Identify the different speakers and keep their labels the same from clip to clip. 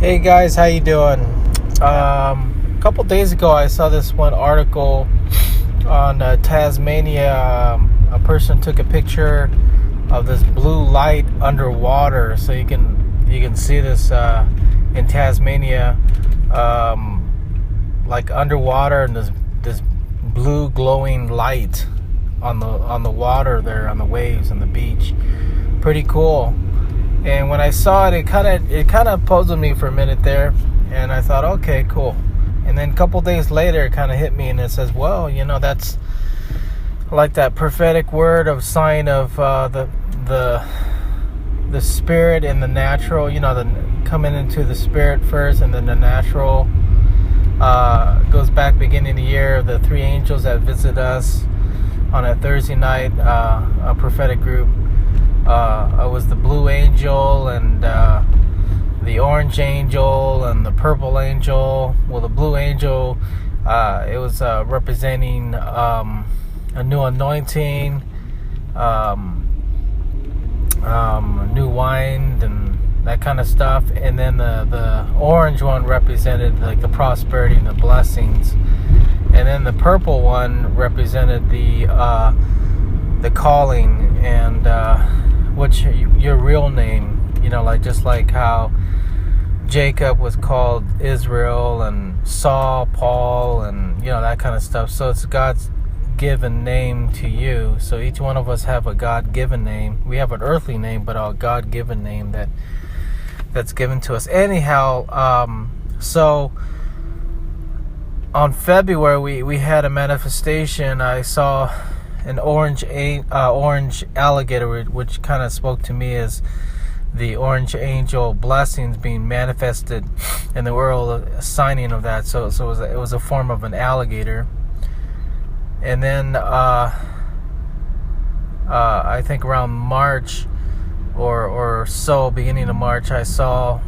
Speaker 1: Hey guys, how you doing? A couple days ago, I saw this one article on Tasmania. A person took a picture of this blue light underwater, so you can see this in Tasmania, like underwater, and this blue glowing light on the water there, on the waves on the beach. Pretty cool. And when I saw it, it kind of puzzled me for a minute there, and I thought, okay, cool. And then a couple days later, it kind of hit me, and it says, well, that's like that prophetic word of sign of the spirit and the natural. The coming into the spirit first, and then the natural. Goes back beginning of the year. The three angels that visit us on a Thursday night, a prophetic group. It was the blue angel and the orange angel and the purple angel. Well, the blue angel, it was representing a new anointing, new wine and that kind of stuff. And then the orange one represented like the prosperity and the blessings. And then the purple one represented the calling and what's your real name, just like how Jacob was called Israel and Saul, Paul, and that kind of stuff. So it's God's given name to you. So each one of us have a God-given name. We have an earthly name, but a God-given name that's given to us. Anyhow, so on February we had a manifestation. I saw an orange alligator, which kind of spoke to me as the orange angel blessings being manifested in the world, a signing of that. So it was a form of an alligator. And then I think around March or so, beginning of March, I saw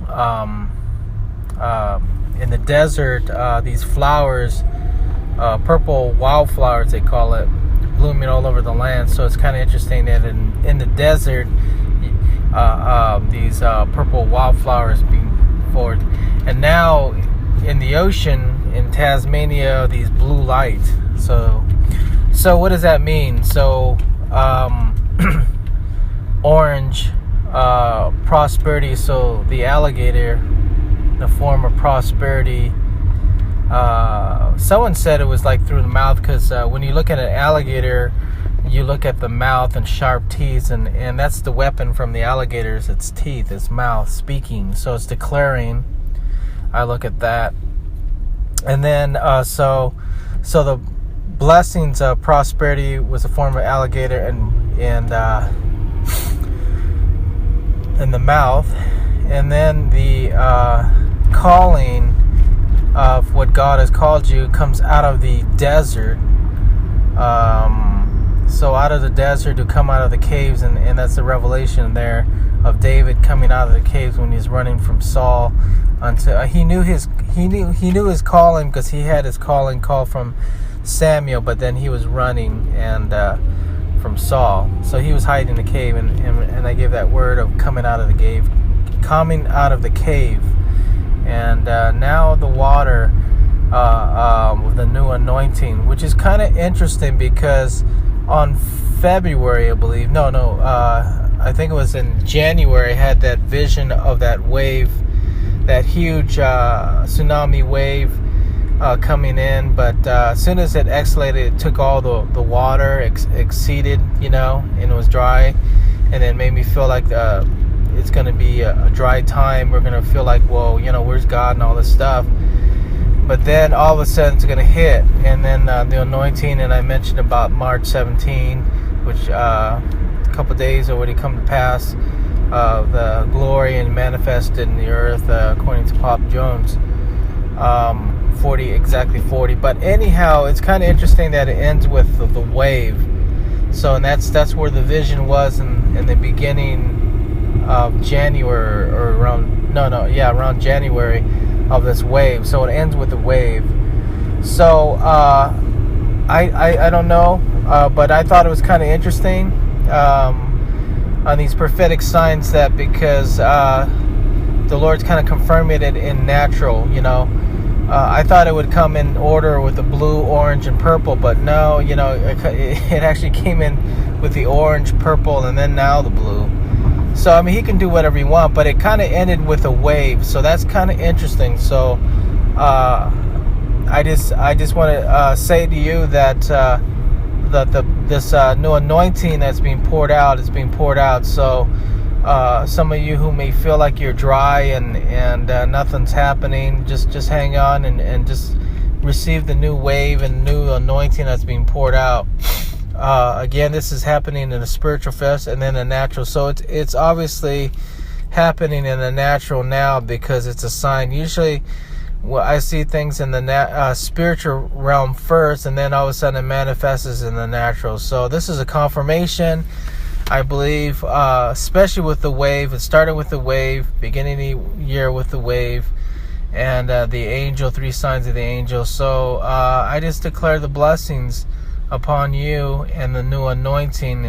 Speaker 1: in the desert these flowers, purple wildflowers they call it, blooming all over the land. So it's kind of interesting that in the desert, these purple wildflowers being formed, and now in the ocean in Tasmania, these blue lights. So what does that mean? So orange, prosperity. So the alligator, the form of prosperity. Someone said it was like through the mouth, because when you look at an alligator, you look at the mouth and sharp teeth, and that's the weapon from the alligators. Its teeth, its mouth, speaking. So it's declaring. I look at that, and then so the blessings of prosperity was a form of alligator, and in the mouth, and then the calling of what God has called you comes out of the desert. So out of the desert to come out of the caves, and that's the revelation there of David coming out of the caves when he's running from Saul. Until he knew his calling, because he had his calling called from Samuel, but then he was running and from Saul. So he was hiding in the cave, and I gave that word of coming out of the cave, and now the water with the new anointing, which is kind of interesting, because on February, I believe, I think it was in January, I had that vision of that wave, that huge tsunami wave coming in, but as soon as it escalated, it took all the water, exceeded, and it was dry, and it made me feel like it's going to be a dry time. We're going to feel like, well, where's God and all this stuff. But then all of a sudden it's going to hit, and then the anointing, and I mentioned about March 17, which a couple days already come to pass, the glory and manifested in the earth, according to Pop Jones, 40. But anyhow, it's kind of interesting that it ends with the wave. So, and that's where the vision was in the beginning of January, or around January, of this wave. So it ends with the wave. So I don't know, but I thought it was kind of interesting on these prophetic signs, that because the Lord's kind of confirming it in natural, you know. I thought it would come in order with the blue, orange, and purple, but no, you know, it actually came in with the orange, purple, and then now the blue. So, I mean, he can do whatever he wants, but it kind of ended with a wave, so that's kind of interesting. So, I just want to say to you that this new anointing that's being poured out is being poured out. So, some of you who may feel like you're dry and nothing's happening, just hang on and just receive the new wave and new anointing that's being poured out. Again, this is happening in the spiritual first and then the natural. So it's obviously happening in the natural now because it's a sign. Usually, I see things in the spiritual realm first, and then all of a sudden it manifests in the natural. So this is a confirmation, I believe, especially with the wave. It started with the wave, beginning of the year with the wave, and the angel, 3 signs of the angel. So I just declare the blessings upon you and the new anointing.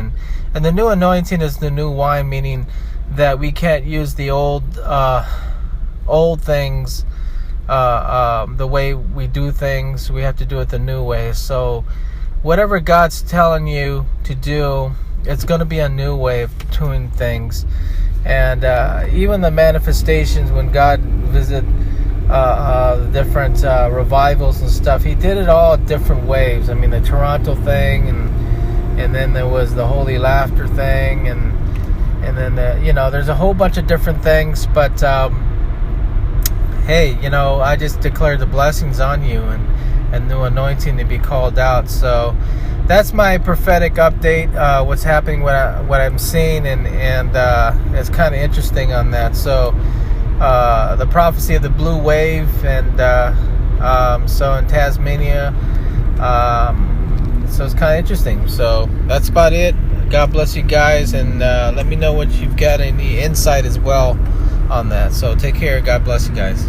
Speaker 1: And the new anointing is the new wine, meaning that we can't use the old things, the way we do things. We have to do it the new way. So whatever God's telling you to do, it's going to be a new way of doing things. And even the manifestations, when God visited the different revivals and stuff, he did it all different ways. I mean, the Toronto thing, and then there was the Holy Laughter thing, and then there's a whole bunch of different things. But hey, I just declare the blessings on you and new anointing to be called out. So that's my prophetic update, what's happening, what I'm seeing, and it's kind of interesting on that. So the prophecy of the blue wave, and so in Tasmania, so it's kind of interesting. So that's about it. God bless you guys, and let me know what you've got, any insight as well on that. So take care. God bless you guys.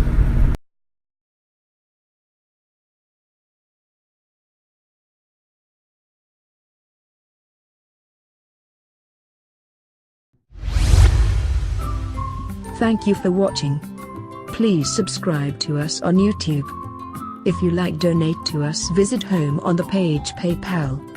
Speaker 2: Thank you for watching. Please subscribe to us on YouTube. If you like, donate to us, visit home on the page PayPal.